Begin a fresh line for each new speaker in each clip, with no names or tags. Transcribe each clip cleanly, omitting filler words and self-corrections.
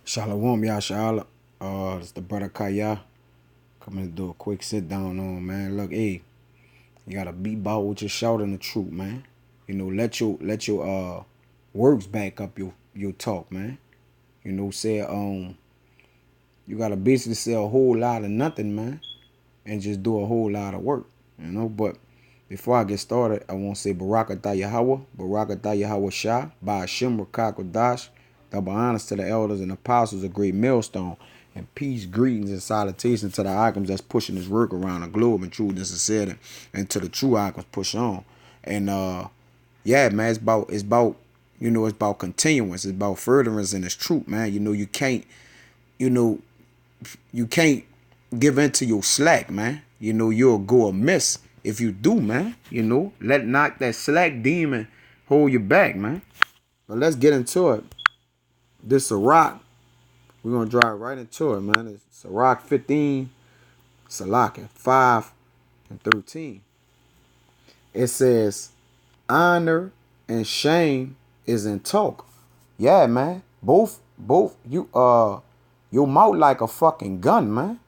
Shalom, Yashala. It's the brother Kaya. Coming to do a quick sit down on, man. Look, hey, you gotta be about what you're shouting the truth, man. Let your works back up your talk, man. Say you gotta basically say a whole lot of nothing, man, and just do a whole lot of work, But before I get started, I want to say Barakatah Yahweh, Barakatah Yahweh Shah, Ba'ashim Rakakodash, double honors to the elders and apostles, a great millstone, and peace, greetings, and salutations to the icons that's pushing this work around the globe and truth and sincerity, and to the true icons push on. And yeah, man, it's about continuance, it's about furtherance and it's truth, man. You know, you can't give in to your slack, man. You'll go amiss if you do, man. Let not that slack demon hold you back, man. But let's get into it. This Sirach, we're gonna drive right into it, man. It's Sirach 15, Salaka 5 and 13. It says, honor and shame is in talk. Yeah, man. Both your mouth like a fucking gun, man.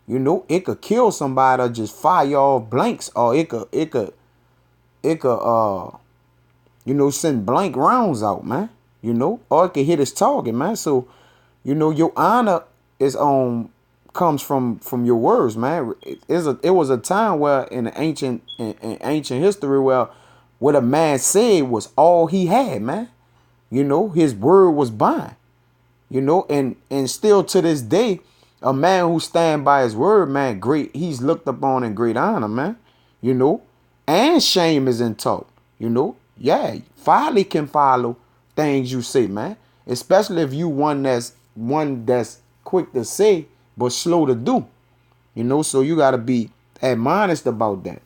It could kill somebody or just fire off blanks, or it could send blank rounds out, man. Or it could hit its target, man. So, your honor is comes from your words, man. It was a time where in ancient history where what a man said was all he had, man. His word was bond. And still to this day, a man who stand by his word, man, he's looked upon in great honor, man. You know, and shame is in talk. Yeah, folly can follow things you say, man. Especially if you one that's quick to say but slow to do. So you gotta be admonished about that.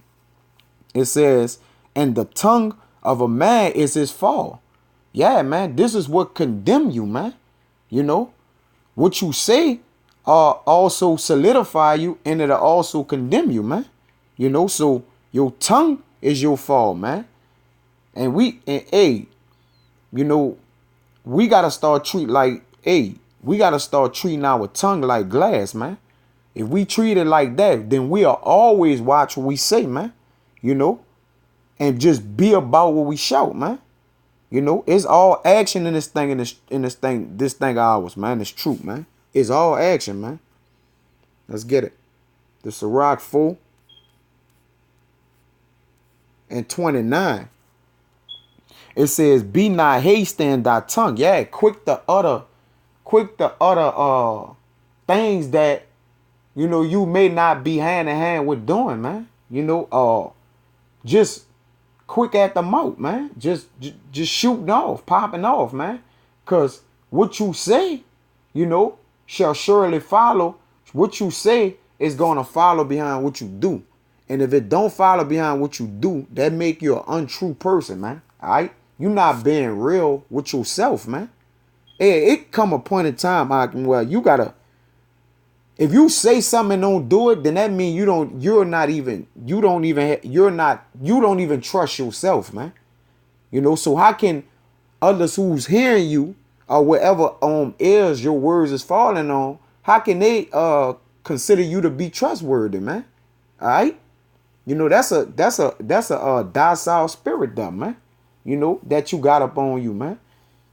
It says, and the tongue of a man is his fall. Yeah, man, this is what condemn you, man. You know, what you say also solidify you, and it'll also condemn you, man. So your tongue is your fault, man. Hey, you know, we gotta start treating our tongue like glass, man. If we treat it like that, then we'll always watch what we say, man. You know, and just be about what we shout, man. It's all action in this thing of ours, man. It's truth, man. It's all action, man. Let's get it. The Sirach 4 and 29. It says, be not hasty in thy tongue. Yeah, quick to utter things that you may not be hand in hand with doing, man. Just quick at the mouth, man. Just shooting off, popping off, man. Cause what you say, shall surely follow. What you say is gonna follow behind what you do. And if it don't follow behind what you do, that make you an untrue person, man. All right? You not being real with yourself, man. It come a point in time, where you gotta, if you say something and don't do it, then that means you don't even trust yourself, man. So how can others who's hearing you or whatever ears your words is falling on, how can they consider you to be trustworthy, man? All right? That's a docile spirit, though, man. That you got up on you, man.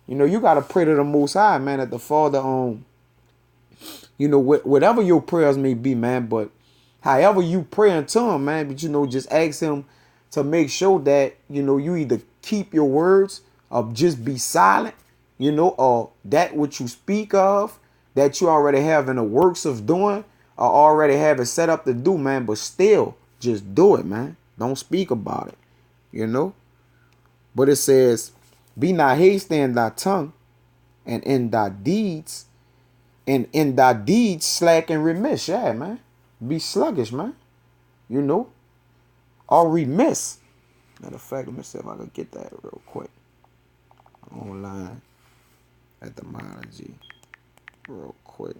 You gotta pray to the Most High, man, that the Father whatever your prayers may be, man, but however you pray unto him, man, but just ask him to make sure that you either keep your words or just be silent, or that which you speak of that you already have in the works of doing or already have it set up to do, man, but still just do it, man. Don't speak about it. But it says, be not hasty in thy tongue, and in thy deeds slack and remiss. Yeah, man. Be sluggish, man. Or remiss. Matter of fact, let me see if I can get that real quick. Online etymology. Real quick.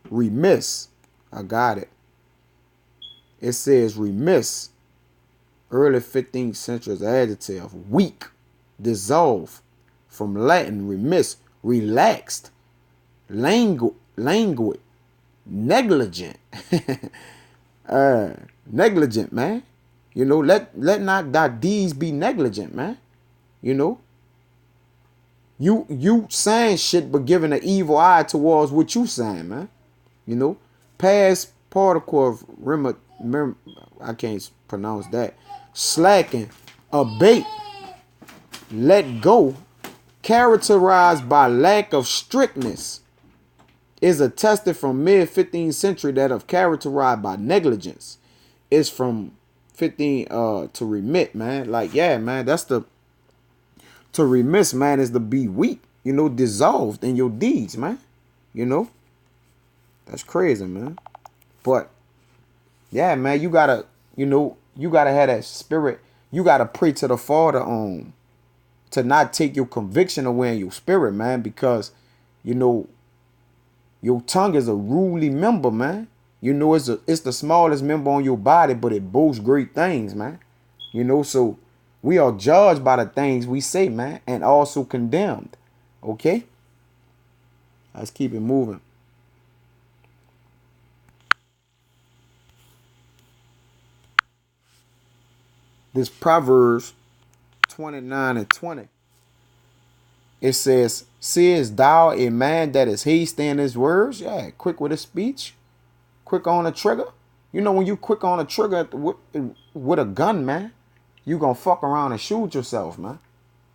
Remiss. I got it. It says remiss. Early 15th century as an adjective. Weak. Dissolve. from Latin, remiss, relaxed, languid, negligent. Negligent, man. You know, let not thy deeds be negligent, man. You know, you saying shit but giving an evil eye towards what you saying, man. You know, past particle of I can't pronounce that. Slacking, abate, let go, characterized by lack of strictness, is attested from mid-15th century that of characterized by negligence. Is from 15 to remit, man. Like, yeah, man, that's the to remiss, man, is to be weak, you know, dissolved in your deeds, man. You know, that's crazy, man. But yeah, man, you gotta, you know, you gotta have that spirit. You gotta pray to the Father to not take your conviction away in your spirit, man, because you know your tongue is a ruly member, man. You know, it's the smallest member on your body, but it boasts great things, man. You know, so we are judged by the things we say, man, and also condemned. Okay? Let's keep it moving. This Proverbs 29 and 20. It says, seest thou a man that is hasty in his words? Yeah, quick with his speech. Quick on the trigger. You know, when you quick on the trigger with a gun, man, you gonna fuck around and shoot yourself, man.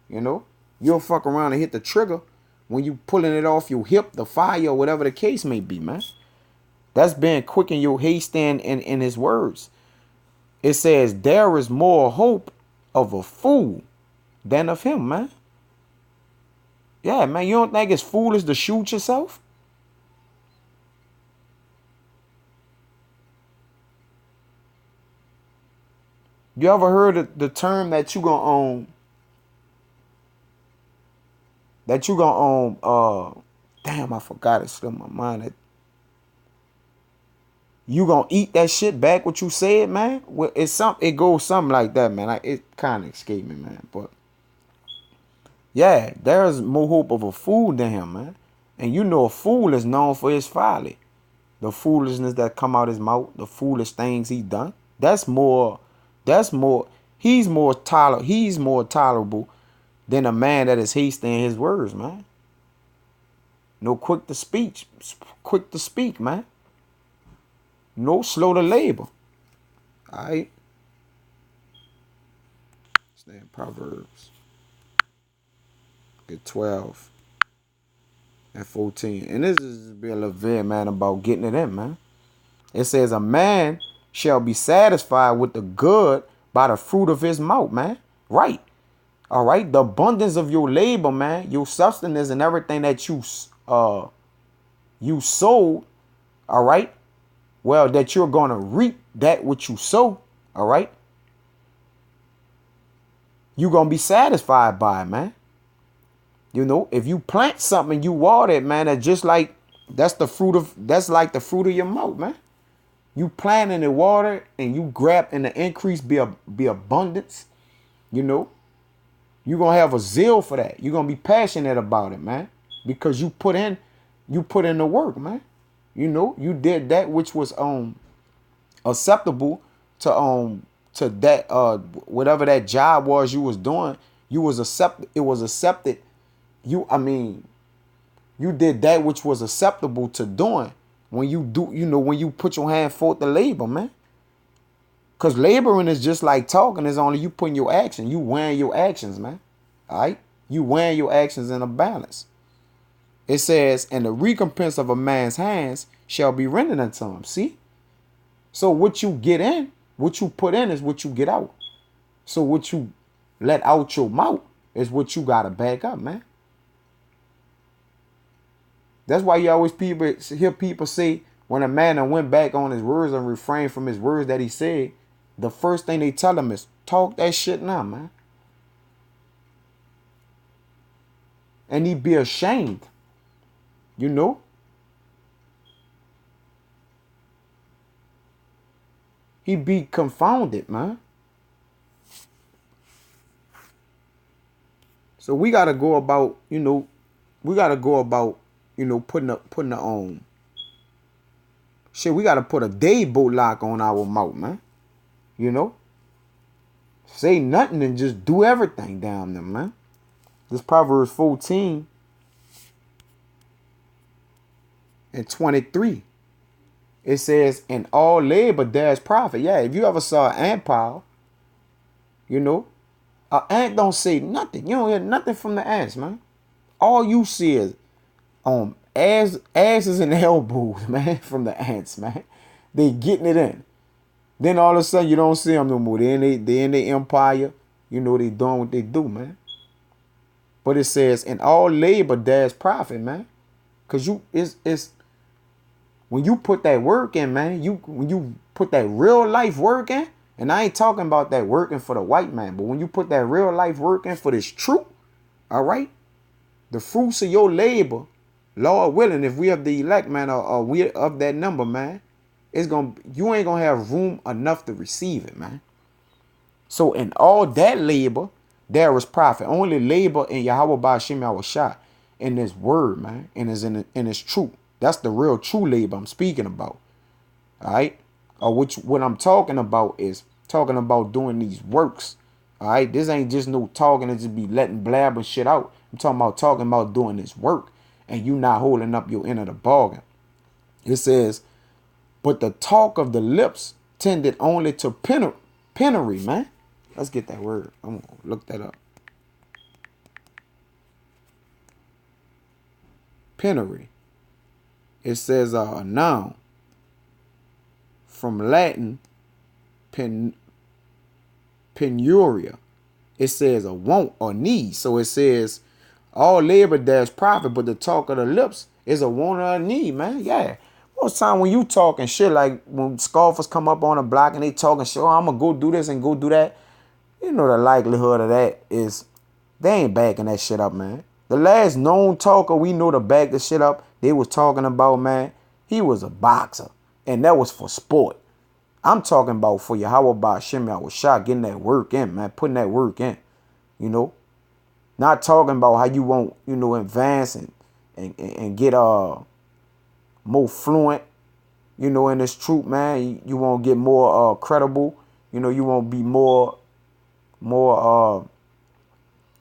You know, you'll fuck around and hit the trigger when you pulling it off your hip, the fire, or whatever the case may be, man. That's being quick in your haste in his words. It says, there is more hope of a fool than of him, man. Yeah, man, you don't think it's foolish to shoot yourself? You ever heard of the term that you gonna own? That you gonna own? Damn, I forgot it. Slipped my mind. You gonna eat that shit back? What you said, man? Well, it goes something like that, man. It kind of escaped me, man. But yeah, there's more hope of a fool than him, man. And you know, a fool is known for his folly, the foolishness that come out his mouth, the foolish things he done. That's more. He's more tolerable than a man that is hasty in his words, man. No quick to speak, man. No slow to labor. All right. Stay in Proverbs. Get 12 and 14. And this is be a little bit, man, about getting it in, man. It says, a man shall be satisfied with the good by the fruit of his mouth, man. Right. All right. The abundance of your labor, man, your substance and everything that you sowed, all right. Well, that you're going to reap that which you sow, all right. You're going to be satisfied by it, man. You know, if you plant something, you water it, man, that's like the fruit of your mouth, man. You plant in the water and you grab and the increase be abundance, you know. You're going to have a zeal for that. You're going to be passionate about it, man, because you put in the work, man. You know, you did that which was acceptable to that whatever that job was you was doing. It was accepted. You did that which was acceptable to doing when you do, you know, when you put your hand forth to labor, man. Because laboring is just like talking. It's only you putting your action. You weighing your actions, man. All right? You weighing your actions in a balance. It says, and the recompense of a man's hands shall be rendered unto him. See? So what you get in, what you put in is what you get out. So what you let out your mouth is what you got to back up, man. That's why you always hear people say when a man went back on his words and refrained from his words that he said, the first thing they tell him is talk that shit now, man. And he be ashamed, you know. He be confounded, man. So we gotta go about, putting the shit. We gotta put a deadbolt lock on our mouth, man. You know, say nothing and just do everything down there, man. This Proverbs 14 and 23. It says, in all labor there's profit. Yeah, if you ever saw an ant pile, an ant don't say nothing. You don't hear nothing from the ants, man. All you see is asses and elbows, man, from the ants, man. They getting it in. Then all of a sudden you don't see them no more. They in their empire. They doing what they do, man. But it says, in all labor there's profit, man. Cause it's when you put that work in, man. When you put that real life work in, and I ain't talking about that working for the white man, but when you put that real life work in for this truth, all right, the fruits of your labor, Lord willing, if we have the elect, man, or we of that number, man, you ain't gonna have room enough to receive it, man. So in all that labor, there is profit. Only labor in Yahweh Ba'ashem Yahushua in this word, man, and is in its truth. That's the real true labor I'm speaking about. All right. What I'm talking about is talking about doing these works. All right. This ain't just no talking and just be letting blabber shit out. I'm talking about doing this work and you not holding up your end of the bargain. It says, but the talk of the lips tended only to penury, man. Let's get that word. I'm gonna look that up. Penury. It says a noun from Latin penuria. It says a want or need. So it says all labor there's profit, but the talk of the lips is a want or a need, man. Yeah. Most time when you talking shit, like when scoffers come up on a block and they talking shit, I'm gonna go do this and go do that. The likelihood of that is they ain't backing that shit up, man. The last known talker we know to back the shit up, they was talking about, man, he was a boxer. And that was for sport. I'm talking about for Yahweh Ba'ashem Yahushua, getting that work in, man, putting that work in, Not talking about how you won't, advance and get more fluent, in this truth, man. You won't get more credible. You won't be more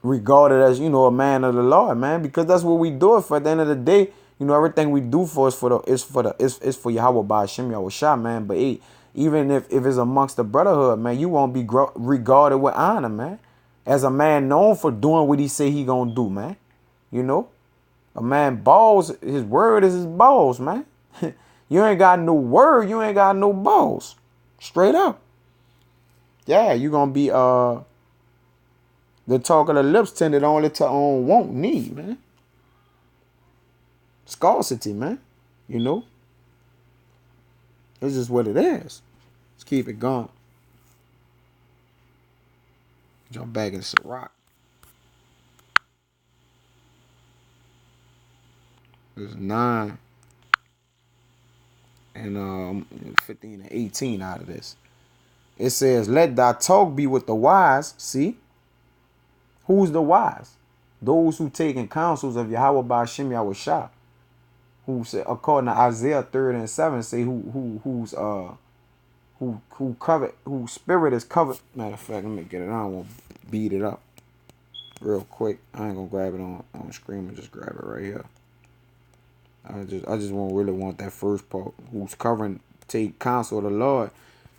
regarded as, a man of the Lord, man, because that's what we do it for. At the end of the day, everything we do for is for Yahweh Ba'ashem Yahushua, man. But hey, even if it's amongst the brotherhood, man, you won't be regarded with honor, man, as a man known for doing what he say he gonna do, man. A man balls, his word is his balls, man. You ain't got no word, you ain't got no balls. Straight up. Yeah, you gonna be the talk of the lips tended only to want, need, man. Scarcity, man. It's just what it is. Let's keep it going. Jump back into Sirach. There's 9 and 15 and 18 out of this. It says, let thy talk be with the wise. See? Who's the wise? Those who taking counsels of Yahweh Ba'ashem Yahushua. Who say, according to Isaiah 30 and 7, say whose spirit is covered. Matter of fact, let me get it. I don't want to beat it up real quick. I ain't gonna grab it on screen. Just grab it right here. I just really want that first part. Who's covering, take counsel of the Lord.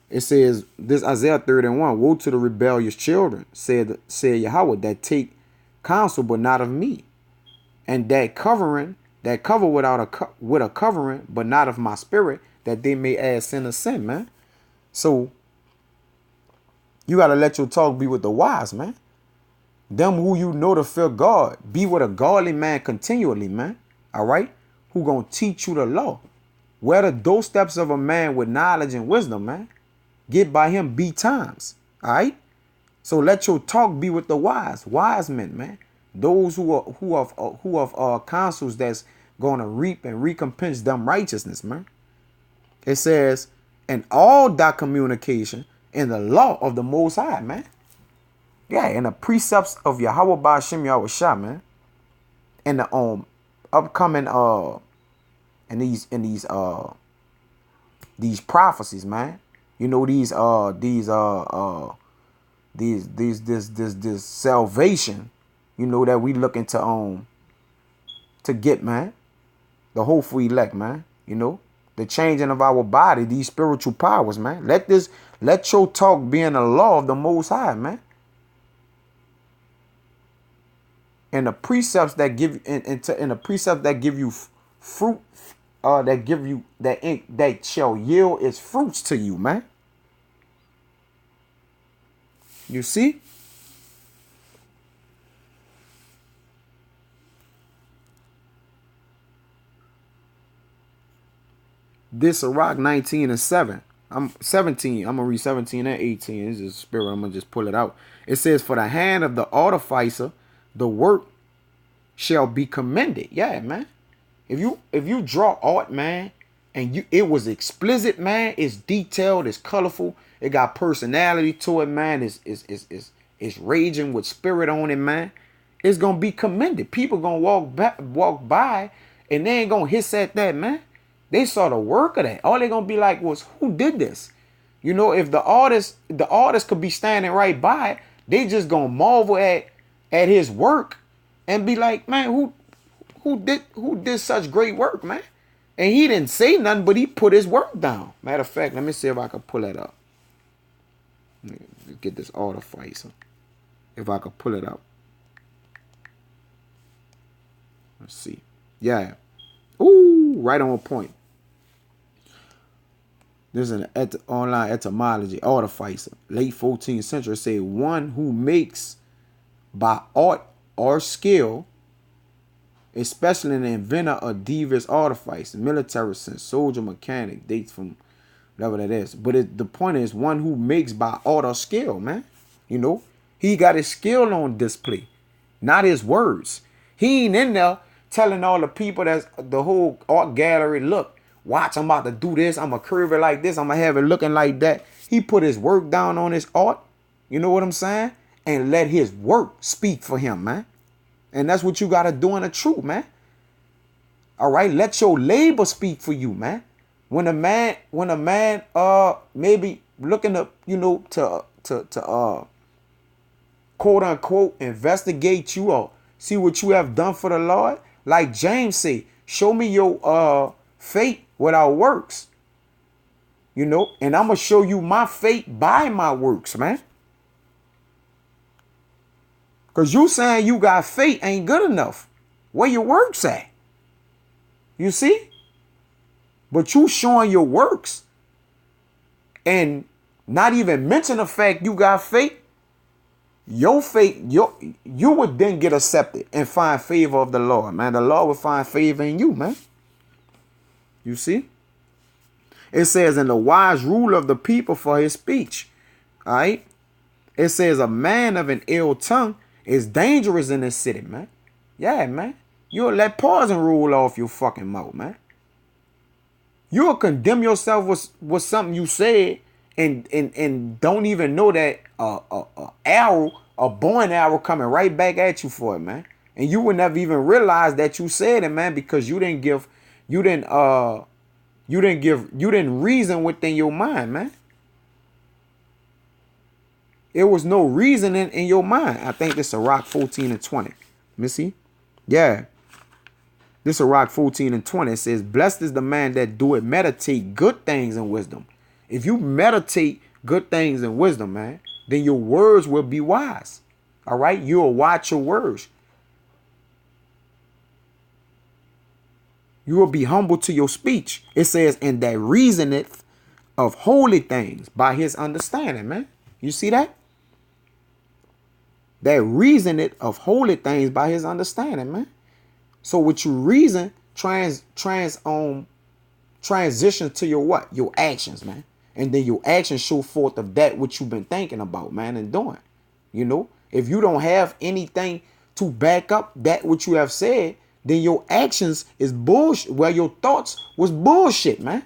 It says, this Isaiah 31, woe to the rebellious children, said Yahweh, that take counsel, but not of me. And that cover with a covering, but not of my spirit, that they may add sin to sin, man. So you got to let your talk be with the wise, man. Them who to fear God. Be with a godly man continually, man. All right? Who going to teach you the law. Wear the doorsteps of a man with knowledge and wisdom, man. Get by him times. All right? So let your talk be with the wise men, man. Those who have counsels that's going to reap and recompense them righteousness, man. It says, and all that communication in the law of the Most High, man. Yeah, and the precepts of Yahweh Ba'ashem Yahushua, man. And the upcoming and these prophecies, man. You know, this salvation, you know, that we looking to get, man. The hopeful elect, man. You know, the changing of our body, these spiritual powers, man. Let your talk be in the law of the Most High, man. And the precepts that give and the precepts that give you fruit, that give you that shall yield its fruits to you, man. You see? This Sirach 19:7. I'm 17. I'm gonna read 17 and 18. This is a spirit. I'm gonna just pull it out. It says, "For the hand of the artificer, the work shall be commended." Yeah, man. If you draw art, man, and it was explicit, man, it's detailed, it's colorful, it got personality to it, man. It's raging with spirit on it, man. It's gonna be commended. People gonna walk by, and they ain't gonna hiss at that, man. They saw the work of that. All they gonna be like was, who did this? You know, if the artist could be standing right by it, they just gonna marvel at his work and be like, man, who did such great work, man? And he didn't say nothing, but he put his work down. Matter of fact, let me see if I can pull that up. Let me get this artificer. If I could pull it up. Let's see. Yeah. Ooh, right on point. There's an online etymology, artificer. Late 14th century, say one who makes by art or skill, especially an inventor of diverse artifice, military sense, soldier, mechanic, dates from whatever that is. But the point is one who makes by art or skill, man. You know, he got his skill on display, not his words. He ain't in there telling all the people that's the whole art gallery, look, watch, I'm about to do this. I'm going to curve it like this. I'm going to have it looking like that. He put his work down on his art. You know what I'm saying? And let his work speak for him, man. And that's what you got to do in the truth, man. All right. Let your labor speak for you, man. When a man, maybe looking up, you know, to quote unquote, investigate you or see what you have done for the Lord. Like James say, show me your faith without works, you know, and I'm gonna show you my faith by my works, man. Because you saying you got faith ain't good enough. Where your works at? You see? But you showing your works and not even mention the fact you got faith. Your faith, you would then get accepted and find favor of the Lord, man. The Lord would find favor in you, man. You see? It says, and the wise ruler of the people for his speech. All right? It says, a man of an ill tongue is dangerous in this city, man. Yeah, man. You'll let poison roll off your fucking mouth, man. You'll condemn yourself with something you said and don't even know that a boring arrow coming right back at you for it, man. And you would never even realize that you said it, man, because you didn't reason within your mind, man. It was no reasoning in your mind. I think this is Sirach 14 and 20. Let me see. Yeah. This is Sirach 14 and 20. It says, blessed is the man that do it, meditate good things and wisdom. If you meditate good things and wisdom, man, then your words will be wise. All right? You'll watch your words. You will be humble to your speech. It says, and that reasoneth of holy things by his understanding, man. You see that? That reasoneth of holy things by his understanding, man. So what you reason transition to your what? Your actions, man. And then your actions show forth of that which you've been thinking about, man, and doing. You know, if you don't have anything to back up that which you have said, then your actions is bullshit. Well, your thoughts was bullshit, man.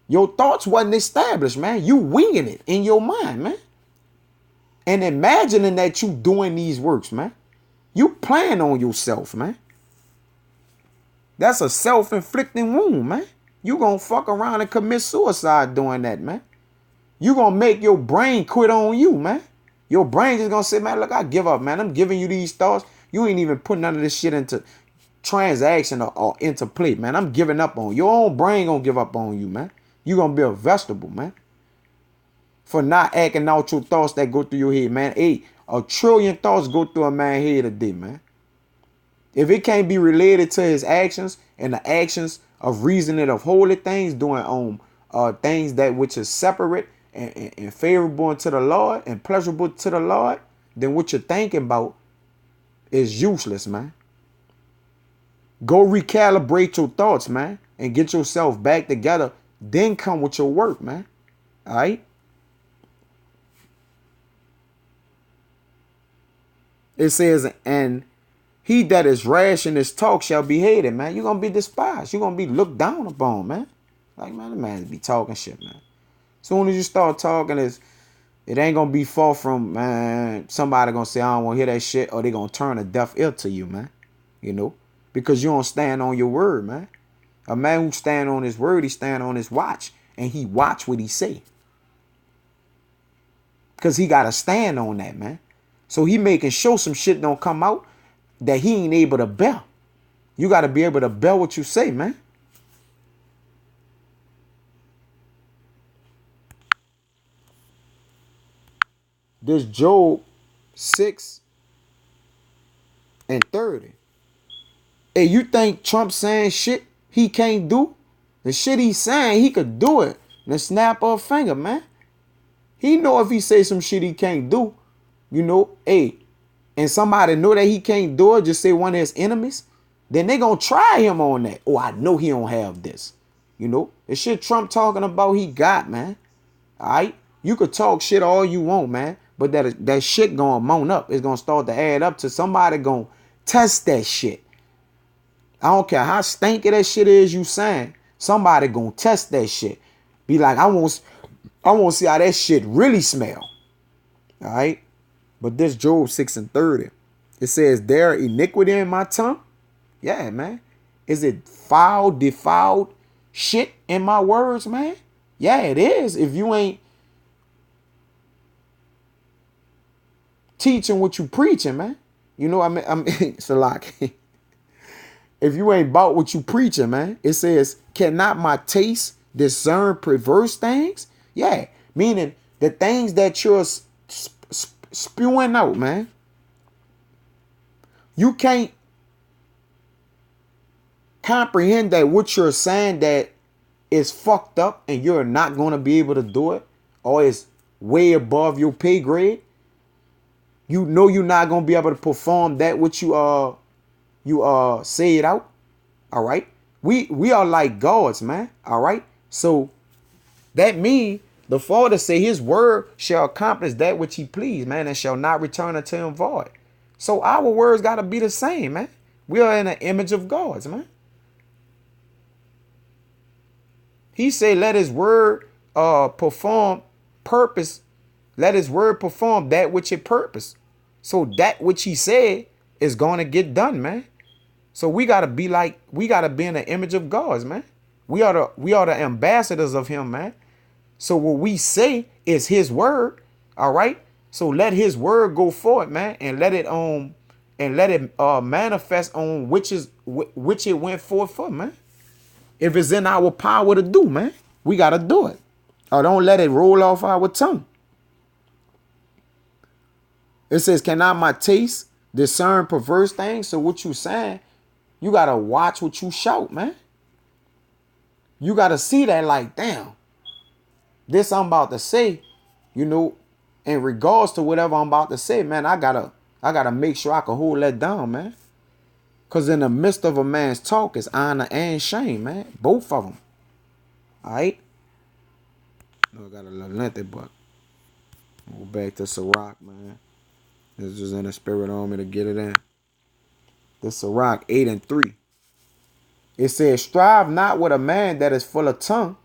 Your thoughts wasn't established, man. You winging it in your mind, man. and imagining that you doing these works, man. You playing on yourself, man. That's a self-inflicting wound, man. You gonna fuck around and commit suicide doing that, man. You gonna make your brain quit on you, man. Your brain just gonna say, man, look, I give up, man. I'm giving you these thoughts. You ain't even putting none of this shit into transaction or into play, man. I'm giving up on you. Your own brain gonna give up on you, man. You gonna be a vegetable, man. For not acting out your thoughts that go through your head, man. Hey, 1 trillion thoughts go through a man's head a day, man. If it can't be related to his actions and the actions of reasoning of holy things, doing things that which is separate and favorable unto the Lord and pleasurable to the Lord, then what you're thinking about is useless, man. Go recalibrate your thoughts, man, and get yourself back together. Then come with your work, man. All right? It says, and he that is rash in his talk shall be hated, man. You're going to be despised. You're going to be looked down upon, man. Like, man, the man be talking shit, man. Soon as you start talking, it ain't going to be far from, man, somebody going to say, I don't want to hear that shit, or they going to turn a deaf ear to you, man. You know, because you don't stand on your word, man. A man who stand on his word, he stand on his watch, and he watch what he say. Because he got to stand on that, man. So he making sure some shit don't come out that he ain't able to bear. You got to be able to bear what you say, man. This Job 6:30. Hey, you think Trump saying shit he can't do? The shit he's saying, he could do it in a snap of a finger, man. He know if he say some shit he can't do, you know, hey, and somebody know that he can't do it, just say one of his enemies, then they gonna try him on that. Oh, I know he don't have this. You know, the shit Trump talking about, he got, man. All right? You could talk shit all you want, man, but that shit gonna mount up. It's gonna start to add up to somebody gonna test that shit. I don't care how stinky that shit is you saying. Somebody gonna test that shit. Be like, I want to see how that shit really smell. All right? But this Job 6:30, it says, there iniquity in my tongue? Yeah, man. Is it foul, defiled shit in my words, man? Yeah, it is. If you ain't teaching what you preaching, man. You know, I mean, it's a lot. If you ain't about what you preaching, man, it says, cannot my taste discern perverse things? Yeah, meaning the things that you're spewing out, man. You can't comprehend that what you're saying that is fucked up and you're not going to be able to do it, or it's way above your pay grade. You know you're not going to be able to perform that which you say it out. All right. We are like gods, man. All right. So that means the Father say his word shall accomplish that which he please, man, and shall not return unto him void. So our words got to be the same, man. We are in the image of gods, man. He said, let his word perform purpose. Let his word perform that which it purpose. So that which he said is going to get done, man. So we got to be in the image of gods, man. We are the ambassadors of him, man. So what we say is his word. All right. So let his word go forward, man, and let it manifest on which it went forth for, man. If it's in our power to do, man, we got to do it. Or don't let it roll off our tongue. It says, cannot my taste discern perverse things? So what you saying, you got to watch what you shout, man. You got to see that like, damn, this I'm about to say, you know, in regards to whatever I'm about to say, man, I gotta make sure I can hold that down, man. Because in the midst of a man's talk is honor and shame, man. Both of them. All right? I got a little lengthy, but go back to Sirach, man. This is in the spirit on me to get it in. The Sirach 8:3. It says, strive not with a man that is full of tongue,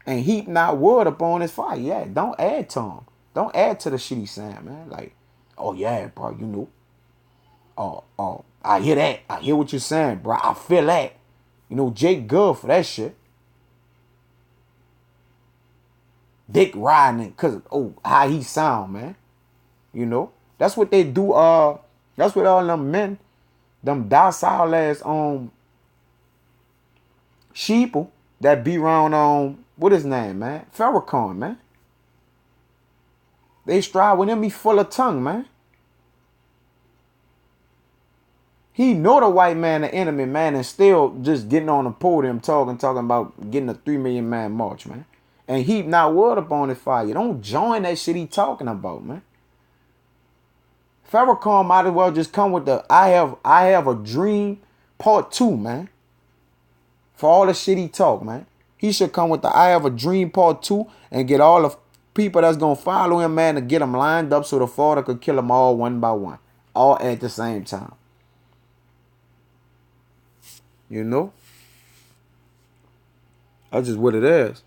and heap not wood upon his fire. Yeah, don't add to him. Don't add to the shit he's saying, man. Like, oh yeah, bro, you know. Oh, I hear that. I hear what you're saying, bro. I feel that. You know, Jake good for that shit. Dick riding it because, oh, how he sound, man. You know? That's what they do. That's what all them men, them docile ass sheeple that be around what his name, man? Farrakhan, man. They strive with him, he full of tongue, man. He know the white man the enemy, man, and still just getting on the podium talking about getting a 3 million man march, man. And he not worried upon his fire. Don't join that shit he talking about, man. Farrakhan might as well just come with the I have a dream part 2, man. For all the shit he talk, man. He should come with the I have a dream part 2 and get all the people that's gonna follow him, man, to get them lined up so the father could kill them all one by one. All at the same time. You know? That's just what it is.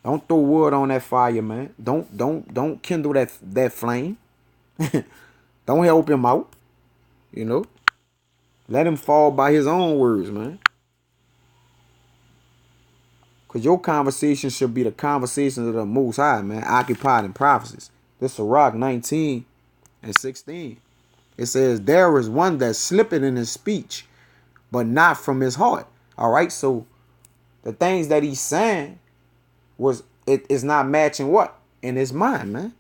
Don't throw wood on that fire, man. Don't kindle that flame. Don't help him out. You know? Let him fall by his own words, man. Because your conversation should be the conversations of the Most High, man. Occupied in prophecies. This is Sirach 19 and 16. It says, there is one that slippeth in his speech, but not from his heart. All right, so the things that he's saying it is not matching what? In his mind, man.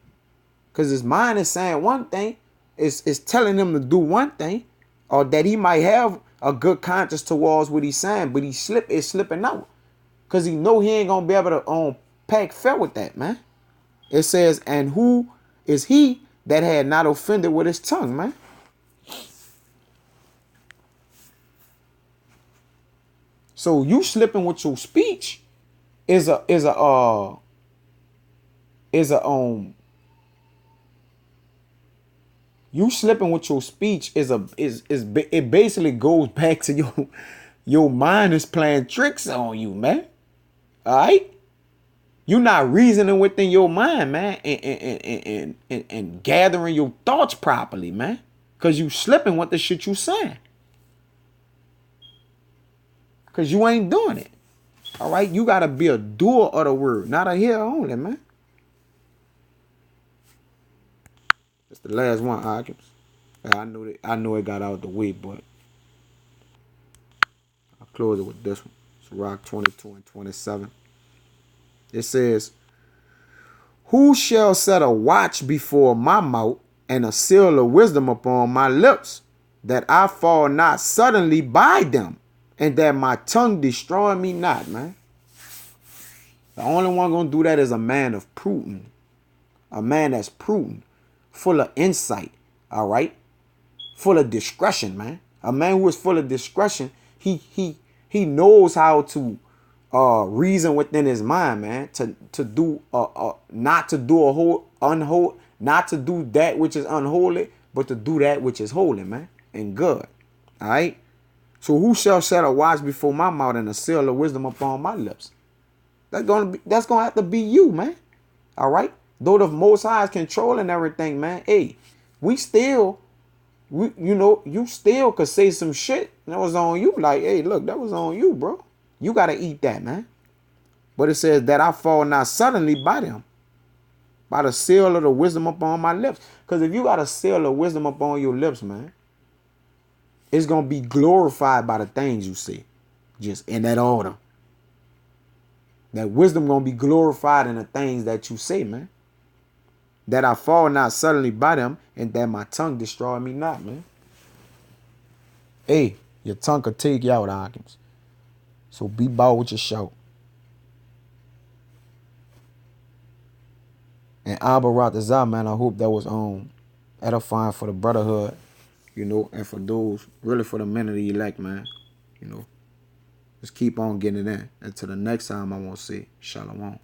Because his mind is saying one thing, is telling him to do one thing, or that he might have a good conscience towards what he's saying, but is slipping out. Because he know he ain't going to be able to pack fair with that, man. It says, and who is he that had not offended with his tongue, man? So you slipping with your speech you slipping with your speech it basically goes back to your mind is playing tricks on you, man. All right? You're not reasoning within your mind, man, and gathering your thoughts properly, man. Because you slipping with the shit you saying. Because you ain't doing it. All right? You got to be a doer of the word, not a hearer only, man. That's the last one, Hawkins. I know it got out the way, but I'll close it with this one. It's Sirach 22 and 27. It says, who shall set a watch before my mouth and a seal of wisdom upon my lips, that I fall not suddenly by them, and that my tongue destroy me not, man? The only one gonna do that is a man of prudence. A man that's prudent, full of insight, all right? Full of discretion, man. A man who is full of discretion, he knows how to reason within his mind, man, to do not to do not to do that which is unholy, but to do that which is holy, man, and good. All right. So who shall set a watch before my mouth and a seal of wisdom upon my lips? That's gonna have to be you, man. All right. Though the Most High is controlling everything, man. Hey, you still could say some shit that was on you. Like, hey, look, that was on you, bro. You got to eat that, man. But it says that I fall not suddenly by them, by the seal of the wisdom upon my lips. Because if you got a seal of wisdom upon your lips, man, it's going to be glorified by the things you say. Just in that order. That wisdom going to be glorified in the things that you say, man. That I fall not suddenly by them, and that my tongue destroy me not, man. Hey, your tongue could take you out, Hawkins. So be bold with your shout. And Abba Ratazah, man, I hope that was edifying for the brotherhood, you know, and for those, really for the men of the elect, man. You know, just keep on getting it in. Until the next time, I want to say shalom.